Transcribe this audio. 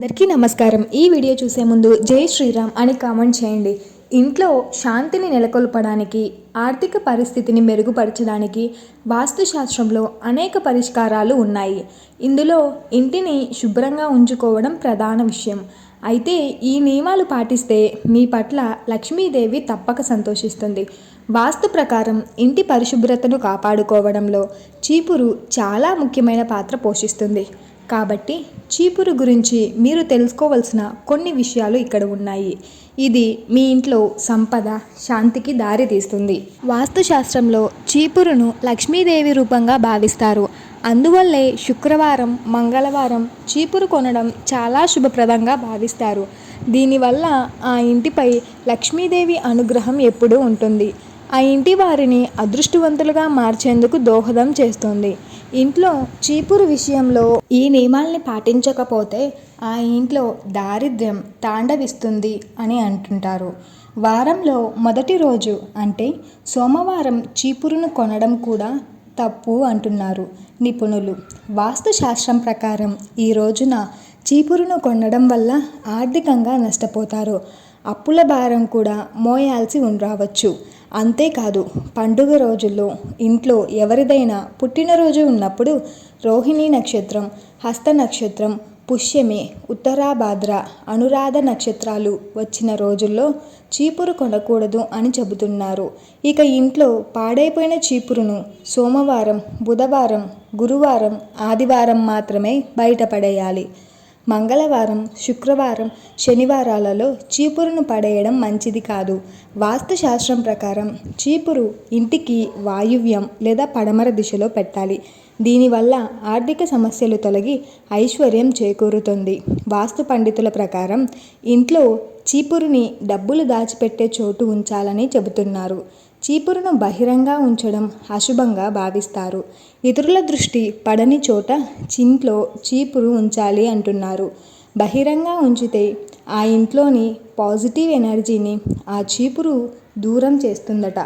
అందరికీ నమస్కారం. ఈ వీడియో చూసే ముందు జై శ్రీరామ్ అని కామెంట్ చేయండి. ఇంట్లో శాంతిని నెలకొల్పడానికి, ఆర్థిక పరిస్థితిని మెరుగుపరచడానికి వాస్తుశాస్త్రంలో అనేక పరిష్కారాలు ఉన్నాయి. ఇందులో ఇంటిని శుభ్రంగా ఉంచుకోవడం ప్రధాన విషయం. అయితే ఈ నియమాలు పాటిస్తే మీ పట్ల లక్ష్మీదేవి తప్పక సంతోషిస్తుంది. వాస్తు ప్రకారం ఇంటి పరిశుభ్రతను కాపాడుకోవడంలో చీపురు చాలా ముఖ్యమైన పాత్ర పోషిస్తుంది. కాబట్టి చీపురు గురించి మీరు తెలుసుకోవాల్సిన కొన్ని విషయాలు ఇక్కడ ఉన్నాయి. ఇది మీ ఇంట్లో సంపద, శాంతికి దారి తీస్తుంది. వాస్తుశాస్త్రంలో చీపురును లక్ష్మీదేవి రూపంగా భావిస్తారు. అందువల్లే శుక్రవారం, మంగళవారం చీపురు కొనడం చాలా శుభప్రదంగా భావిస్తారు. దీనివల్ల ఆ ఇంటిపై లక్ష్మీదేవి అనుగ్రహం ఎప్పుడూ ఉంటుంది. ఆ ఇంటి వారిని అదృష్టవంతులుగా మార్చేందుకు దోహదం చేస్తుంది. ఇంట్లో చీపురు విషయంలో ఈ నియమాల్ని పాటించకపోతే ఆ ఇంట్లో దారిద్ర్యం తాండవిస్తుంది అని అంటుంటారు. వారంలో మొదటి రోజు అంటే సోమవారం చీపురును కొనడం కూడా తప్పు అంటున్నారు నిపుణులు. వాస్తుశాస్త్రం ప్రకారం ఈ రోజున చీపురును కొనడం వల్ల ఆర్థికంగా నష్టపోతారు. అప్పుల భారం కూడా మోయాల్సి రావచ్చు. అంతేకాదు, పండుగ రోజుల్లో ఇంట్లో ఎవరిదైనా పుట్టినరోజు ఉన్నప్పుడు రోహిణి నక్షత్రం, హస్త నక్షత్రం, పుష్యమి, ఉత్తరాభాద్ర, అనురాధ నక్షత్రాలు వచ్చిన రోజుల్లో చీపురు కొనకూడదు అని చెబుతున్నారు. ఇక ఇంట్లో పాడైపోయిన చీపురును సోమవారం, బుధవారం, గురువారం, ఆదివారం మాత్రమే బయటపడేయాలి. మంగళవారం, శుక్రవారం, శనివారాలలో చీపురును పడేయడం మంచిది కాదు. వాస్తుశాస్త్రం ప్రకారం చీపురు ఇంటికి వాయువ్యం లేదా పడమర దిశలో పెట్టాలి. దీనివల్ల ఆర్థిక సమస్యలు తొలగి ఐశ్వర్యం చేకూరుతుంది. వాస్తు పండితుల ప్రకారం ఇంట్లో చీపురుని డబ్బులు దాచిపెట్టే చోటు ఉంచాలని చెబుతున్నారు. చీపురును బహిరంగ ఉంచడం అశుభంగా భావిస్తారు. ఇతరుల దృష్టి పడని చోట ఇంట్లో చీపురు ఉంచాలి అంటున్నారు. బహిరంగ ఉంచితే ఆ ఇంట్లోని పాజిటివ్ ఎనర్జీని ఆ చీపురు దూరం చేస్తుందట.